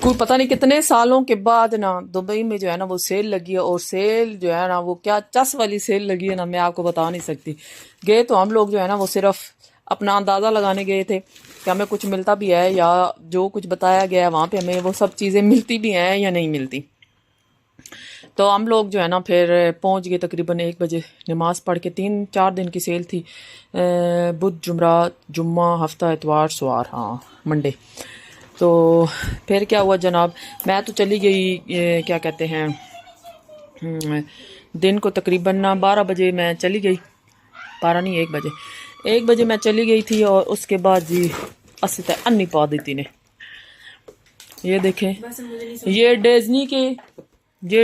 कोई पता नहीं कितने सालों के बाद ना दुबई में जो है ना वो सेल लगी है, और सेल जो है ना वो क्या चस वाली सेल लगी है ना, मैं आपको बता नहीं सकती। गए तो हम लोग जो है ना वो सिर्फ अपना अंदाज़ा लगाने गए थे कि हमें कुछ मिलता भी है, या जो कुछ बताया गया है वहाँ पे हमें वो सब चीज़ें मिलती भी हैं या नहीं मिलती। तो हम लोग जो है ना फिर पहुंच गए तकरीबन 1 बजे, नमाज पढ़ के। 3-4 दिन की सेल थी, बुध जुमरात जुम्मा हफ्ता इतवार सवार, हाँ मंडे। तो फिर क्या हुआ जनाब, मैं तो चली गई क्या कहते हैं दिन को तकरीबन ना 12 बजे मैं चली गई, 12 नहीं 1 बजे, 1 बजे मैं चली गई थी। और उसके बाद जी अस्सी तक अन्नी पा दी थी ने। ये देखें, ये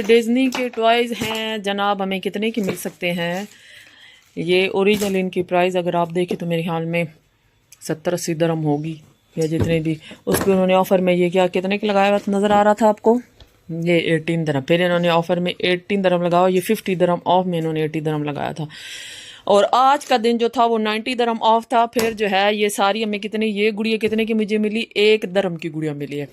डिज्नी के टॉयज हैं जनाब, हमें कितने की मिल सकते हैं। ये ओरिजिनल इनकी प्राइस अगर आप देखें तो मेरे ख्याल में 70-80 दरम होगी, या जितने भी। उसके उन्होंने ऑफ़र में ये क्या कितने की लगाया हुआ नज़र आ रहा था आपको, ये 18 दरम। फिर इन्होंने ऑफ़र में 18 दरम लगाया, ये 50 दरम ऑफ में इन्होंने 80 दरम लगाया था। और आज का दिन जो था वो 90 दरम ऑफ था। फिर जो है ये सारी हमें कितने, ये गुड़िया कितने की मुझे मिली, 1 दरम की गुड़िया मिली है।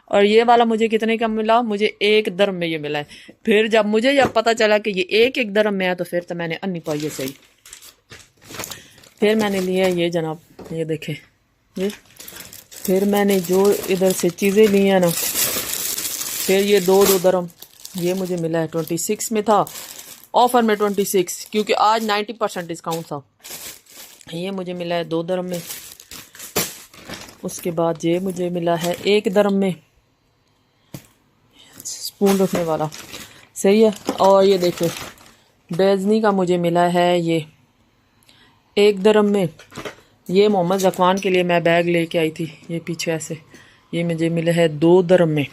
और ये वाला मुझे कितने का मिला, मुझे 1 दरम में ये मिला है। फिर जब पता चला कि ये 1-1 दरम में है तो फिर तो मैंने अन्नी पाई है सही। फिर मैंने लिया ये जनाब, ये देखें ये। फिर मैंने जो इधर से चीज़ें ली हैं ना, फिर ये 2-2 दरम ये मुझे मिला है। 26 में था ऑफ़र में, 26 क्योंकि आज 90% डिस्काउंट था। ये मुझे मिला है 2 दरम में। उसके बाद ये मुझे मिला है 1 दरम में, स्पून रखने वाला, सही है। और ये देखो डिज्नी का मुझे मिला है ये 1 दरम में। ये मोहम्मद ज़कवान के लिए मैं बैग लेके आई थी, ये पीछे ऐसे, ये मुझे मिला है 2 दरम में।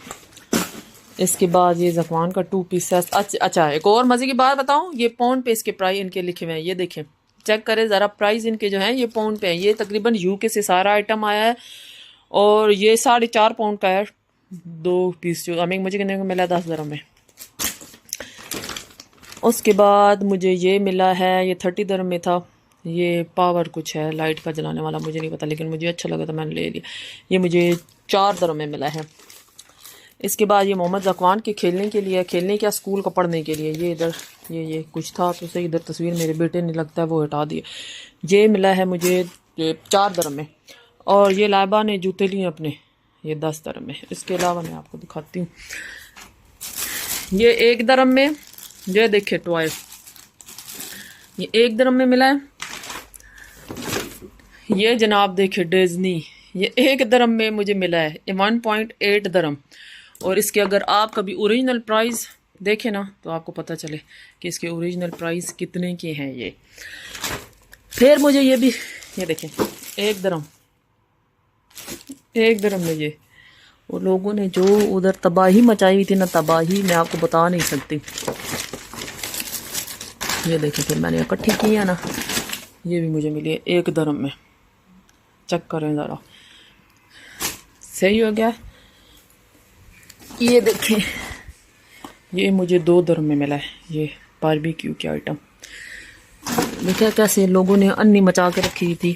इसके बाद ये ज़कवान का 2 पीस। अच्छा एक और मज़े की बात बताऊं, ये पाउंड पे इसके प्राइस इनके लिखे हुए हैं, ये देखें चेक करें ज़रा, प्राइस इनके जो हैं ये पाउंड पे हैं। ये तकरीबन यूके से सारा आइटम आया है, और ये 4.5 पाउंड का है 2 पीस, जो हमें मुझे कितने को मिला 10 दरम में। उसके बाद मुझे ये मिला है, ये 30 दरम में था। ये पावर कुछ है लाइट का जलाने वाला, मुझे नहीं पता, लेकिन मुझे अच्छा लगा तो मैंने ले लिया। ये मुझे 4 दरम में मिला है। इसके बाद ये मोहम्मद ज़कवान के खेलने के लिए, खेलने क्या स्कूल को पढ़ने के लिए, ये इधर ये कुछ था तो सही, इधर तस्वीर मेरे बेटे ने लगता है वो हटा दिए। ये मिला है मुझे 4 दरम में। और ये लाइबा ने जूते लिए अपने, ये 10 दरम में। इसके अलावा मैं आपको दिखाती हूँ, ये 1 दरम में, ये देखिए टॉय, ये 1 दरम में मिला है। ये जनाब देखिए डिज्नी, ये 1 दरम में मुझे मिला है, 1.8 दरम। और इसके अगर आप कभी ओरिजिनल प्राइस देखें ना तो आपको पता चले कि इसके ओरिजिनल प्राइस कितने के हैं ये। फिर मुझे ये भी, ये देखें 1 दरम, 1 दरम में ये। और लोगों ने जो उधर तबाही मचाई हुई थी ना, तबाही मैं आपको बता नहीं सकती। ये देखें फिर मैंने इकट्ठी की है ना, ये भी मुझे मिली है 1 दरम में। चेक करें ज़रा, सही हो गया। ये देखें ये मुझे 2 दरम में मिला है, ये बारबेक्यू के आइटम। देखा कैसे लोगों ने अन्नी मचा के रखी थी।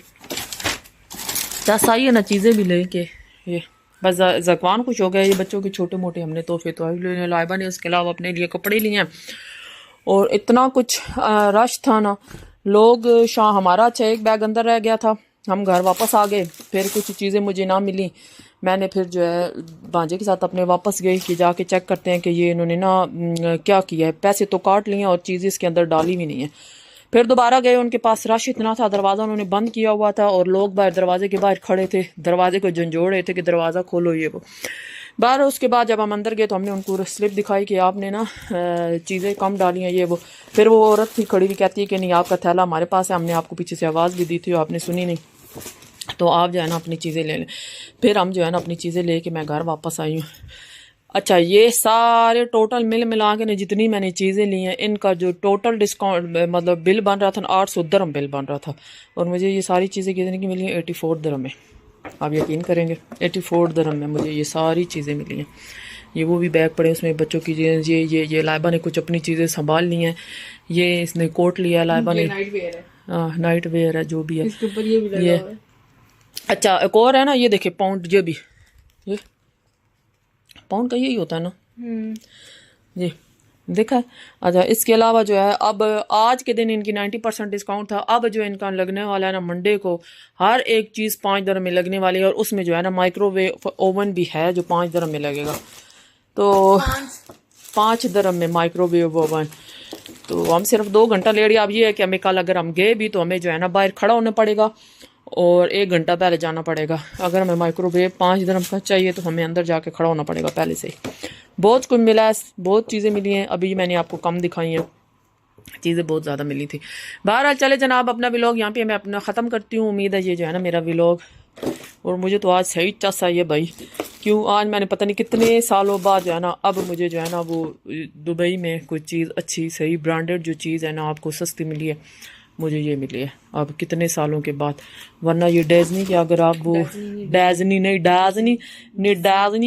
जैसा आई है ना चीज़ें भी लेके, ये बस ज़कवान खुश हो गया। ये बच्चों के छोटे मोटे हमने तोहफे तो लेने, लाइबा ने उसके अलावा अपने लिए कपड़े लिए हैं। और इतना कुछ रश था ना, लोग हमारा अच्छा 1 बैग अंदर रह गया था, हम घर वापस आ गए। फिर कुछ चीज़ें मुझे ना मिली, मैंने फिर जो है भांजे के साथ अपने वापस गई कि जाके चेक करते हैं कि ये इन्होंने ना क्या किया है। पैसे तो काट लिए और चीज़ें इसके अंदर डाली भी नहीं है। फिर दोबारा गए, उनके पास रश इतना था, दरवाज़ा उन्होंने बंद किया हुआ था और लोग बाहर दरवाजे के बाहर खड़े थे, दरवाजे को झंझोड़ रहे थे कि दरवाज़ा खोलो ये वो बाहर। उसके बाद जब हम अंदर गए तो हमने उनको स्लिप दिखाई कि आपने ना चीज़ें कम डाली हैं ये वो। फिर वो औरत थी खड़ी हुई, कहती है कि नहीं आपका थैला हमारे पास है, हमने आपको पीछे से आवाज़ भी दी थी, आपने सुनी नहीं, तो आप जो है ना अपनी चीज़ें ले लें। फिर हम जो है ना अपनी चीज़ें लेके मैं घर वापस आई हूँ। अच्छा ये सारे टोटल मिल मिला के ना जितनी मैंने चीज़ें ली हैं, इनका जो टोटल डिस्काउंट मतलब बिल बन रहा था ना 800 दरम बिल बन रहा था। और मुझे ये सारी चीज़ें कितने की मिली हैं, 84 दरम में। आप यकीन करेंगे 84 दरम में मुझे ये सारी चीज़ें मिली हैं। ये वो भी बैग पड़े उसमें बच्चों की चीज़ें, ये लाइबा ने कुछ अपनी चीज़ें संभाल ली हैं। ये इसने कोट लिया लाइबा ने, नाइट वेयर है जो भी है इसके ऊपर, ये भी लगा हुआ है। अच्छा एक और है ना, ये देखे पाउंड, ये भी ये पाउंड का यही होता है ना जी, देखा है। अच्छा, इसके अलावा जो है अब आज के दिन इनकी 90% डिस्काउंट था। अब जो इनका लगने वाला है ना मंडे को, हर एक चीज़ 5 dirham में लगने वाली है। और उसमें जो है ना माइक्रोवेव ओवन भी है जो 5 dirham में लगेगा। तो 5 dirham में माइक्रोवेव ओवन। तो हम सिर्फ 2 घंटा ले रही है। अब ये है कि हमें कल अगर हम गए भी तो हमें जो है ना बाहर खड़ा होना पड़ेगा और 1 घंटा पहले जाना पड़ेगा। अगर हमें माइक्रोवेव 5 dirham का चाहिए तो हमें अंदर जाके खड़ा होना पड़ेगा पहले से। बहुत कुछ मिला है, बहुत चीज़ें मिली हैं। अभी मैंने आपको कम दिखाई हैं, चीज़ें बहुत ज़्यादा मिली थी। बहरहाल चले जनाब, अपना व्लॉग यहाँ पे मैं अपना ख़त्म करती हूँ। उम्मीद है ये जो है ना मेरा व्लॉग, और मुझे तो आज सही चस आई है भाई। क्यों आज मैंने पता नहीं कितने सालों बाद जो है ना अब मुझे जो है ना वो दुबई में कोई चीज़ अच्छी सही ब्रांडेड जो चीज़ है ना आपको सस्ती मिली है, मुझे ये मिली है अब कितने सालों के बाद। वरना ये डेजनी की अगर आप वो डाजनी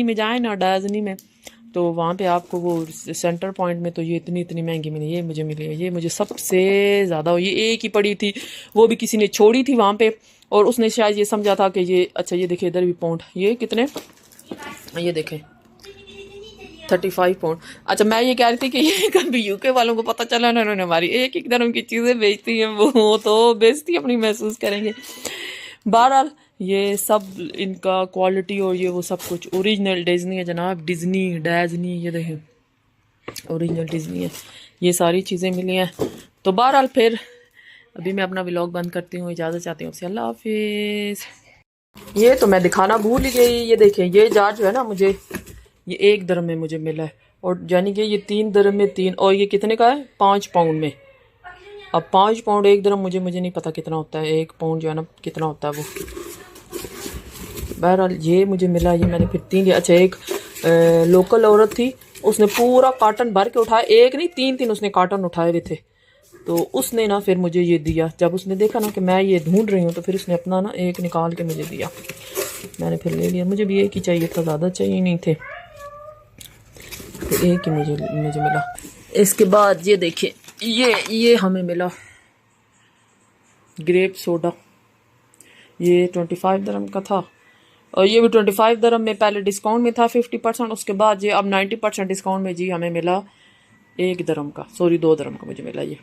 में जाए ना, डाजनी में, तो वहाँ पे आपको वो सेंटर पॉइंट में तो ये इतनी महंगी मिली। ये मुझे मिली है, ये मुझे सबसे ज़्यादा, ये एक ही पड़ी थी, वो भी किसी ने छोड़ी थी वहाँ पे और उसने शायद ये समझा था कि ये अच्छा। ये देखे इधर भी पाउंड, ये कितने, ये देखें 35 पाउंड। अच्छा, मैं ये कह रही थी कि ये कभी यूके वालों को पता चला ना, उन्होंने हमारी एक dirham की चीज़ें बेचती हैं, वो तो बेइज्जती अपनी महसूस करेंगे। बहरहाल ये सब इनका क्वालिटी और ये वो सब कुछ ओरिजिनल डिज्नी है जनाब, डैजनी ये देखें ओरिजिनल डिज्नी है। ये सारी चीज़ें मिली हैं। तो बहरहाल फिर अभी मैं अपना व्लॉग बंद करती हूँ, इजाज़त चाहती हूँ आपसे, अल्लाह हाफिज़। ये तो मैं दिखाना भूल ही गई, ये देखें ये जार जो है ना मुझे ये 1 dirham में मुझे मिला है, और यानी कि ये 3 dirham में 3, और ये कितने का है 5 पाउंड में। अब 5 पाउंड 1 dirham मुझे नहीं पता कितना होता है 1 पाउंड जो है ना कितना होता है वो। बहरहाल ये मुझे मिला, ये मैंने फिर 3 लिया। अच्छा, एक लोकल औरत थी, उसने पूरा कार्टन भर के उठाया, एक नहीं 3 उसने कार्टन उठाए हुए थे। तो उसने ना फिर मुझे ये दिया, जब उसने देखा ना कि मैं ये ढूंढ रही हूँ तो फिर उसने अपना ना एक निकाल के मुझे दिया। मैंने फिर ले लिया, मुझे भी एक ही चाहिए था, ज़्यादा चाहिए नहीं थे, तो एक ही मुझे मिला। इसके बाद ये देखिए ये हमें मिला ग्रेप सोडा, ये 25 dirham का था, और ये भी 25 dirham में पहले डिस्काउंट में था 50%, उसके बाद ये अब 90% डिस्काउंट में जी हमें मिला 1 dirham का, सॉरी 2 dirham का मुझे मिला ये।